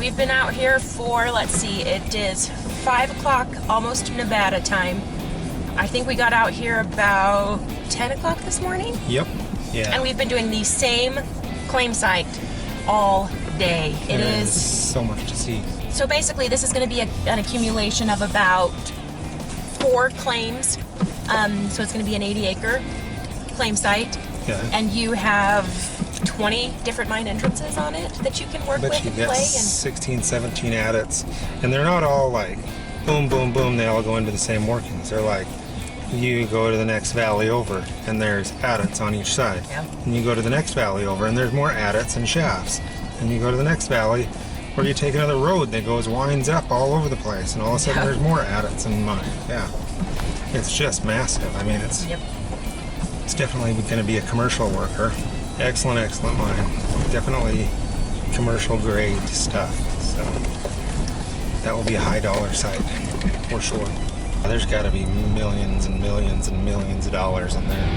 we've been out here for, let's see, it is 5 o'clock, almost Nevada time. I think we got out here about 10 o'clock this morning. Yep. Yeah. And we've been doing the same claim site all day. It is so much to see. So basically, this is going to be an accumulation of about 4 claims. So it's going to be an 80-acre claim site. Yeah. And you have 20 different mine entrances on it that you can work with and play. You get 16, 17 adits, and they're not all like boom, boom, boom. They all go into the same workings. They're like, you go to the next valley over, and there's adits on each side. Yeah. And you go to the next valley over, and there's more adits and shafts. And you go to the next valley, or you take another road that winds up all over the place, and all of a sudden there's more adits and mine. Yeah. It's just massive. I mean, it's definitely going to be a commercial worker. Excellent, excellent mine. Definitely commercial grade stuff. So that will be a high dollar site for sure. There's got to be millions and millions and millions of dollars in there.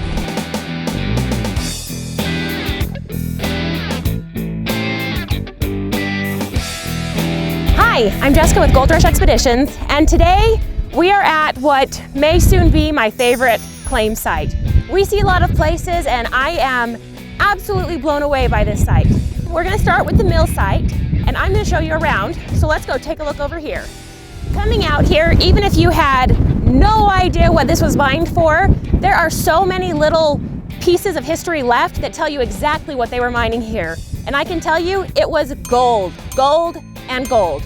Hi, I'm Jessica with Gold Rush Expeditions, and today we are at what may soon be my favorite claim site. We see a lot of places, and I am absolutely blown away by this site. We're going to start with the mill site, and I'm going to show you around, so let's go take a look over here. Coming out here, even if you had no idea what this was mined for, there are so many little pieces of history left that tell you exactly what they were mining here. And I can tell you, it was gold, gold, and gold.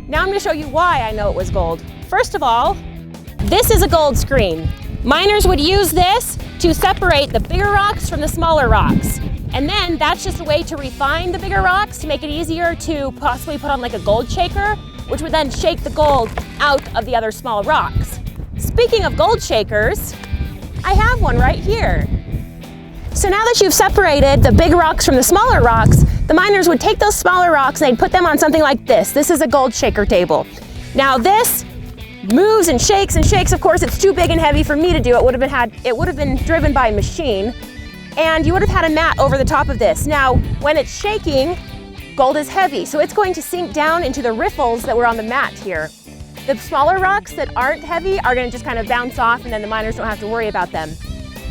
Now I'm going to show you why I know it was gold. First of all, this is a gold screen. Miners would use this to separate the bigger rocks from the smaller rocks. And then that's just a way to refine the bigger rocks to make it easier to possibly put on like a gold shaker, which would then shake the gold out of the other small rocks. Speaking of gold shakers, I have one right here. So now that you've separated the big rocks from the smaller rocks, the miners would take those smaller rocks and they'd put them on something like this. This is a gold shaker table. Now this moves and shakes and shakes. Of course, it's too big and heavy for me to do. It would have been driven by a machine, and you would have had a mat over the top of this. Now, when it's shaking, gold is heavy, so it's going to sink down into the riffles that were on the mat here. The smaller rocks that aren't heavy are going to just kind of bounce off, and then the miners don't have to worry about them.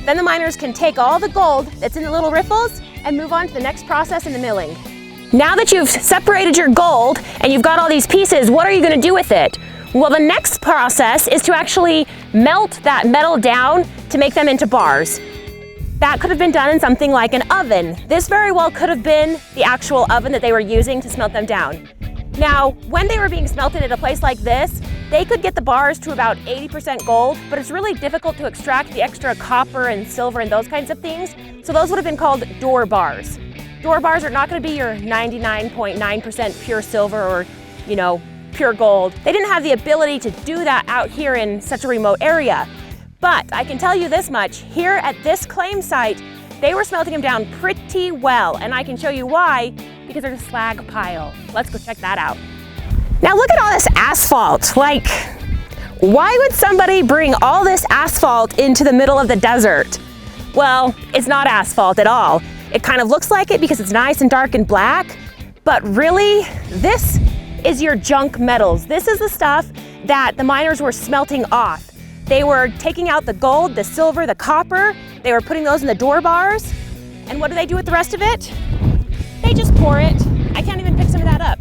Then the miners can take all the gold that's in the little riffles and move on to the next process in the milling. Now that you've separated your gold and you've got all these pieces, what are you going to do with it? Well, the next process is to actually melt that metal down to make them into bars. That could have been done in something like an oven. This very well could have been the actual oven that they were using to smelt them down. Now, when they were being smelted at a place like this, they could get the bars to about 80% gold, but it's really difficult to extract the extra copper and silver and those kinds of things. So those would have been called door bars. Door bars are not going to be your 99.9% pure silver or, pure gold. They didn't have the ability to do that out here in such a remote area. But I can tell you this much, here at this claim site, they were smelting them down pretty well, and I can show you why, because there's a slag pile. Let's go check that out. Now look at all this asphalt. Like, why would somebody bring all this asphalt into the middle of the desert? Well, it's not asphalt at all. It kind of looks like it because it's nice and dark and black, but really, this is your junk metals. This is the stuff that the miners were smelting off. They were taking out the gold, the silver, the copper. They were putting those in the door bars. And what do they do with the rest of it? They just pour it. I can't even pick some of that up.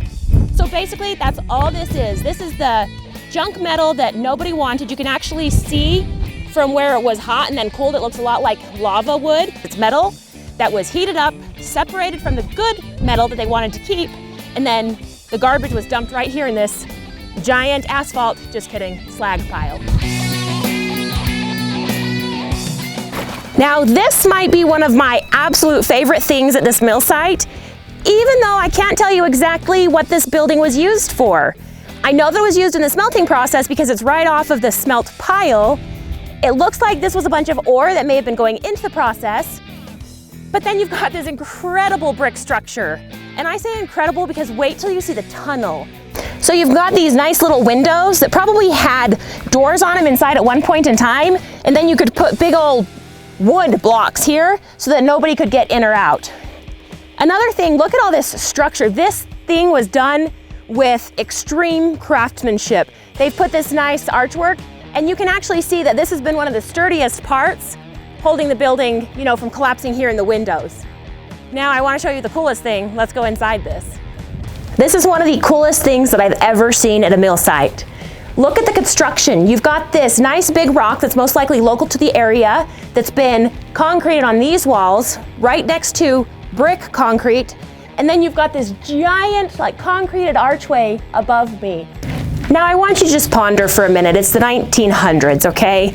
So basically, that's all this is. This is the junk metal that nobody wanted. You can actually see from where it was hot and then cold, it looks a lot like lava would. It's metal that was heated up, separated from the good metal that they wanted to keep, and then the garbage was dumped right here in this giant asphalt, just kidding, slag pile. Now this might be one of my absolute favorite things at this mill site, even though I can't tell you exactly what this building was used for. I know that it was used in the smelting process because it's right off of the smelt pile. It looks like this was a bunch of ore that may have been going into the process, but then you've got this incredible brick structure. And I say incredible because wait till you see the tunnel. So you've got these nice little windows that probably had doors on them inside at one point in time, and then you could put big old wood blocks here so that nobody could get in or out. Another thing, look at all this structure. This thing was done with extreme craftsmanship. They've put this nice archwork, and you can actually see that this has been one of the sturdiest parts holding the building, you know, from collapsing here in the windows. Now I want to show you the coolest thing. Let's go inside this. This is one of the coolest things that I've ever seen at a mill site. Look at the construction. You've got this nice big rock that's most likely local to the area that's been concreted on these walls right next to brick concrete. And then you've got this giant, like, concreted archway above me. Now I want you to just ponder for a minute. It's the 1900s, okay?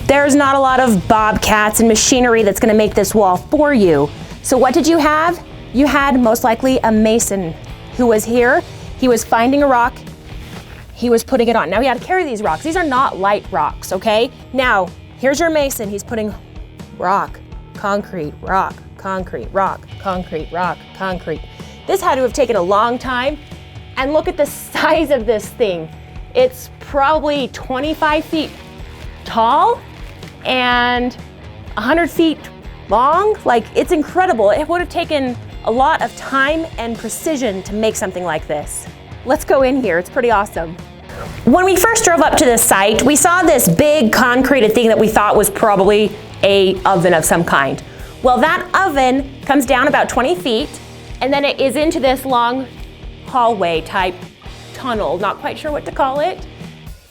There's not a lot of bobcats and machinery that's gonna make this wall for you. So what did you have? You had most likely a mason who was here. He was finding a rock. He was putting it on. Now he had to carry these rocks. These are not light rocks, okay? Now, here's your mason. He's putting rock, concrete, rock, concrete, rock, concrete, rock, concrete. This had to have taken a long time. And look at the size of this thing. It's probably 25 feet tall and 100 feet long. Like, it's incredible. It would have taken a lot of time and precision to make something like this. Let's go in here. It's pretty awesome. When we first drove up to this site, we saw this big concreted thing that we thought was probably an oven of some kind. Well, that oven comes down about 20 feet, and then it is into this long hallway type tunnel. Not quite sure what to call it.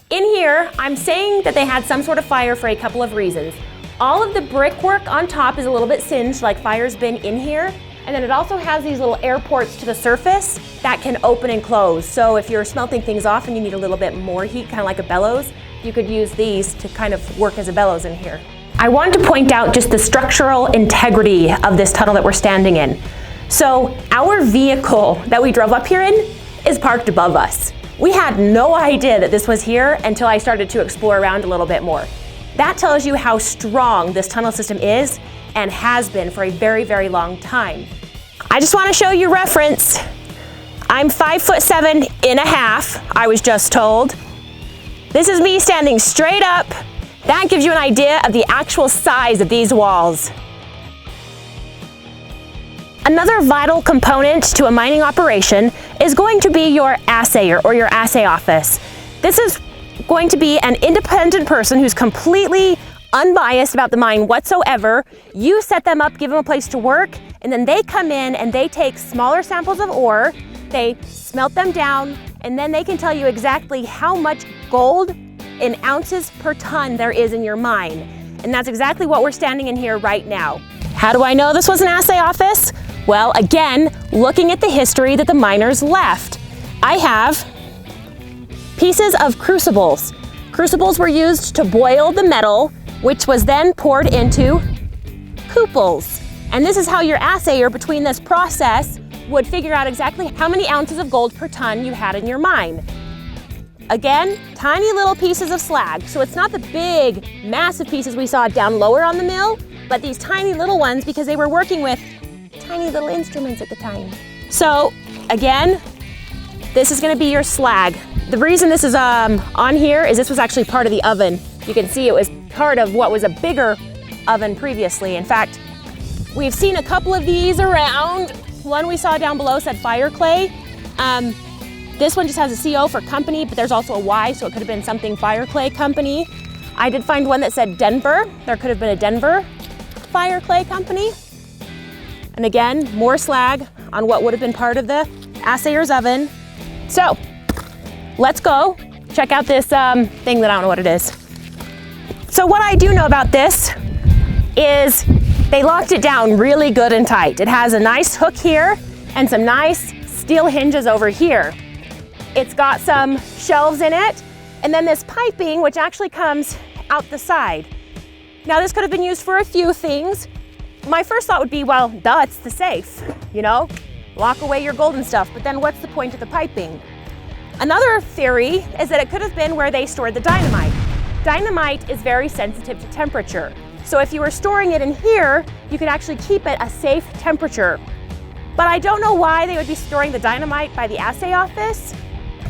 In here, I'm saying that they had some sort of fire for a couple of reasons. All of the brickwork on top is a little bit singed, like fire's been in here. And then it also has these little air ports to the surface that can open and close. So if you're smelting things off and you need a little bit more heat, kind of like a bellows, you could use these to kind of work as a bellows in here. I want to point out just the structural integrity of this tunnel that we're standing in. So our vehicle that we drove up here in is parked above us. We had no idea that this was here until I started to explore around a little bit more. That tells you how strong this tunnel system is and has been for a very, very long time. I just want to show you reference. I'm 5'7.5", I was just told. This is me standing straight up. That gives you an idea of the actual size of these walls. Another vital component to a mining operation is going to be your assayer or your assay office. This is going to be an independent person who's completely unbiased about the mine whatsoever. You set them up, give them a place to work, and then they come in and they take smaller samples of ore, they smelt them down, and then they can tell you exactly how much gold in ounces per ton there is in your mine. And that's exactly what we're standing in here right now. How do I know this was an assay office? Well, again, looking at the history that the miners left. I have pieces of crucibles. Crucibles were used to boil the metal, which was then poured into cupels. And this is how your assayer between this process would figure out exactly how many ounces of gold per ton you had in your mine. Again, tiny little pieces of slag. So it's not the big, massive pieces we saw down lower on the mill, but these tiny little ones because they were working with tiny little instruments at the time. So again, this is gonna be your slag. The reason this is on here is this was actually part of the oven. You can see it was part of what was a bigger oven previously. In fact, we've seen a couple of these around. One we saw down below said fire clay. This one just has a CO for company, but there's also a Y, so it could have been something fire clay company. I did find one that said Denver. There could have been a Denver fire clay company. And again, more slag on what would have been part of the assayer's oven. So let's go check out this thing that I don't know what it is. So what I do know about this is they locked it down really good and tight. It has a nice hook here and some nice steel hinges over here. It's got some shelves in it, and then this piping, which actually comes out the side. Now this could have been used for a few things. My first thought would be, well, duh, it's the safe, you know? Lock away your gold and stuff, but then what's the point of the piping? Another theory is that it could have been where they stored the dynamite. Dynamite is very sensitive to temperature. So if you were storing it in here, you could actually keep it a safe temperature. But I don't know why they would be storing the dynamite by the assay office.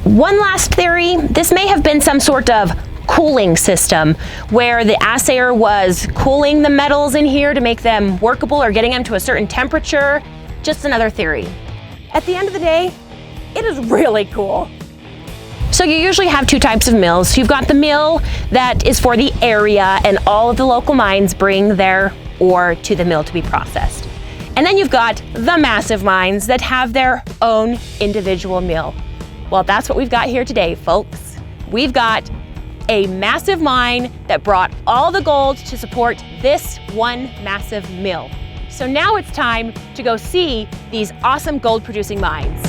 One last theory, this may have been some sort of cooling system where the assayer was cooling the metals in here to make them workable or getting them to a certain temperature. Just another theory. At the end of the day, It is really cool. So you usually have two types of mills. You've got the mill that is for the area, and all of the local mines bring their ore to the mill to be processed. And then you've got the massive mines that have their own individual mill. Well, that's what we've got here today, folks. We've got a massive mine that brought all the gold to support this one massive mill. So now it's time to go see these awesome gold producing mines.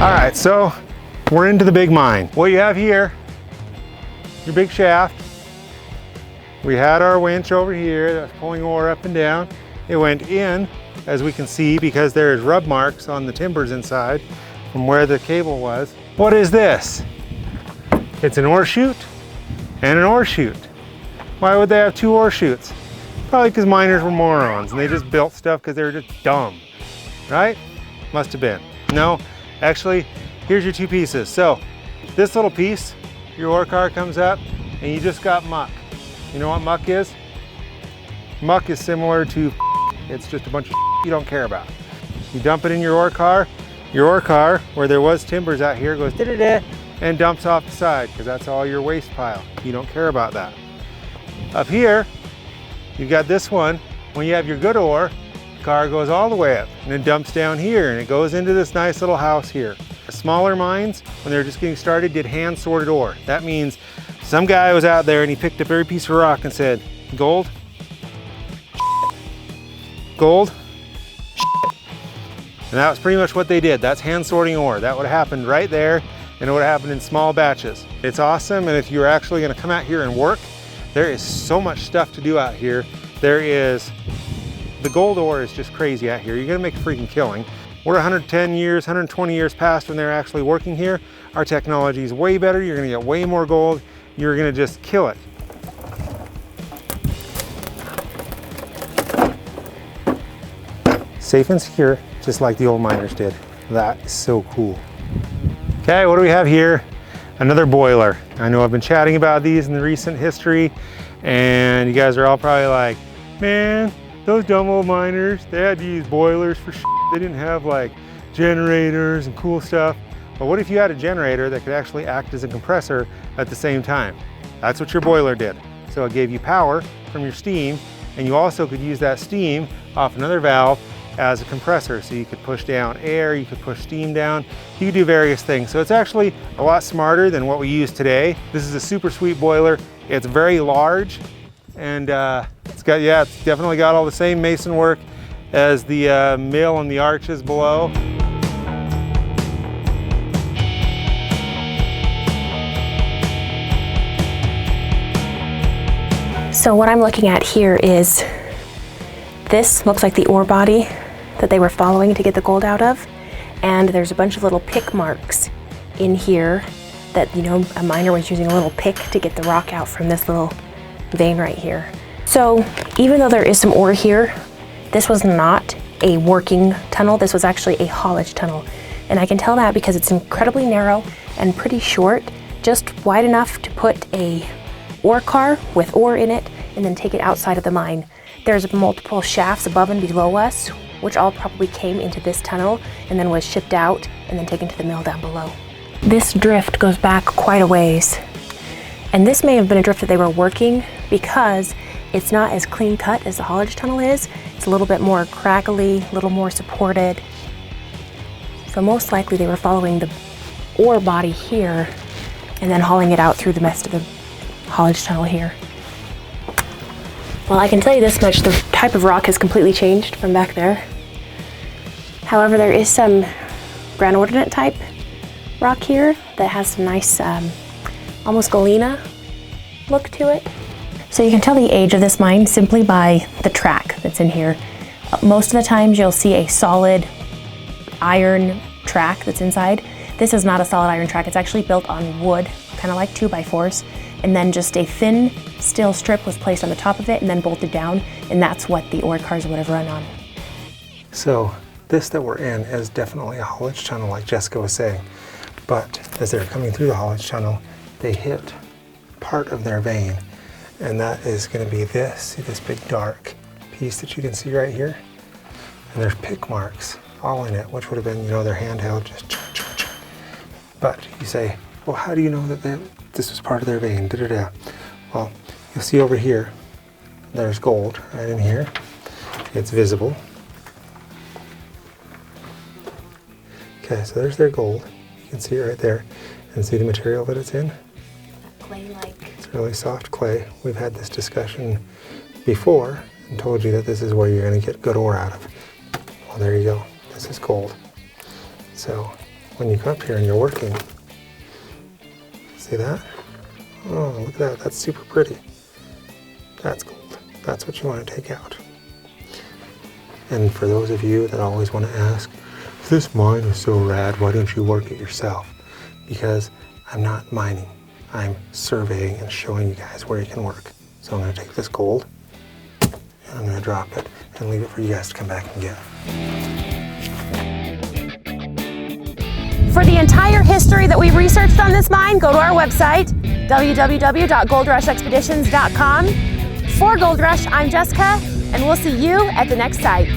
All right, so we're into the big mine. What you have here, your big shaft. We had our winch over here that's pulling ore up and down. It went in, as we can see, because there's rub marks on the timbers inside from where the cable was. What is this? It's an ore chute and an ore chute. Why would they have two ore chutes? Probably because miners were morons and they just built stuff because they were just dumb, right? Must have been. No. Actually, here's your two pieces. So this little piece, your ore car comes up and you just got muck. You know what muck is? Muck is similar to it's just a bunch of you don't care about. You dump it in your ore car, where there was timbers out here, goes da-da-da and dumps off the side because that's all your waste pile. You don't care about that. Up here, you've got this one. When you have your good ore, car goes all the way up and it dumps down here and it goes into this nice little house here. The smaller mines, when they're just getting started, did hand sorted ore. That means some guy was out there and he picked up every piece of rock and said, gold, gold, and that was pretty much what they did. That's hand sorting ore. That would have happened right there, and it would have happened in small batches. It's awesome, and if you're actually gonna come out here and work, there is so much stuff to do out here. The gold ore is just crazy out here. You're gonna make a freaking killing. We're 110 years, 120 years past when they're actually working here. Our technology is way better. You're gonna get way more gold. You're gonna just kill it. Safe and secure, just like the old miners did. That is so cool. Okay, what do we have here? Another boiler. I know I've been chatting about these in the recent history, and you guys are all probably like, man, those dumb old miners, they had to use boilers for shit. They didn't have like generators and cool stuff. But what if you had a generator that could actually act as a compressor at the same time? That's what your boiler did. So it gave you power from your steam, and you also could use that steam off another valve as a compressor. So you could push down air, you could push steam down, you could do various things. So it's actually a lot smarter than what we use today. This is a super sweet boiler. It's very large, and it's definitely got all the same mason work as the mill and the arches below. So what I'm looking at here is, this looks like the ore body that they were following to get the gold out of. And there's a bunch of little pick marks in here that, you know, a miner was using a little pick to get the rock out from this little vein right here. So even though there is some ore here, this was not a working tunnel. This was actually a haulage tunnel. And I can tell that because it's incredibly narrow and pretty short, just wide enough to put a ore car with ore in it and then take it outside of the mine. There's multiple shafts above and below us, which all probably came into this tunnel and then was shipped out and then taken to the mill down below. This drift goes back quite a ways. And this may have been a drift that they were working because it's not as clean cut as the haulage tunnel is. It's a little bit more crackly, a little more supported. So most likely they were following the ore body here and then hauling it out through the rest of the haulage tunnel here. Well, I can tell you this much, the type of rock has completely changed from back there. However, there is some granordinate type rock here that has some nice, almost galena look to it. So you can tell the age of this mine simply by the track that's in here. Most of the times you'll see a solid iron track that's inside. This is not a solid iron track, it's actually built on wood, kind of like 2x4s. And then just a thin steel strip was placed on the top of it and then bolted down, and that's what the ore cars would have run on. So this that we're in is definitely a haulage tunnel, like Jessica was saying. But as they're coming through the haulage tunnel, they hit part of their vein, and that is going to be this big dark piece that you can see right here. And there's pick marks following it, which would have been, you know, their handheld just. But you say, well, how do you know that this was part of their vein? Da-da-da. Well, you'll see over here, there's gold right in here. It's visible. Okay, so there's their gold. You can see it right there. And see the material that it's in? Clay-like. It's really soft clay. We've had this discussion before and told you that this is where you're going to get good ore out of. Well, there you go. This is gold. So when you come up here and you're working, see that? Oh, look at that. That's super pretty. That's gold. That's what you want to take out. And for those of you that always want to ask, if this mine is so rad, why don't you work it yourself? Because I'm not mining. I'm surveying and showing you guys where you can work. So I'm going to take this gold and I'm going to drop it and leave it for you guys to come back and get. For the entire history that we've researched on this mine, go to our website, www.goldrushexpeditions.com. For Gold Rush, I'm Jessica, and we'll see you at the next site.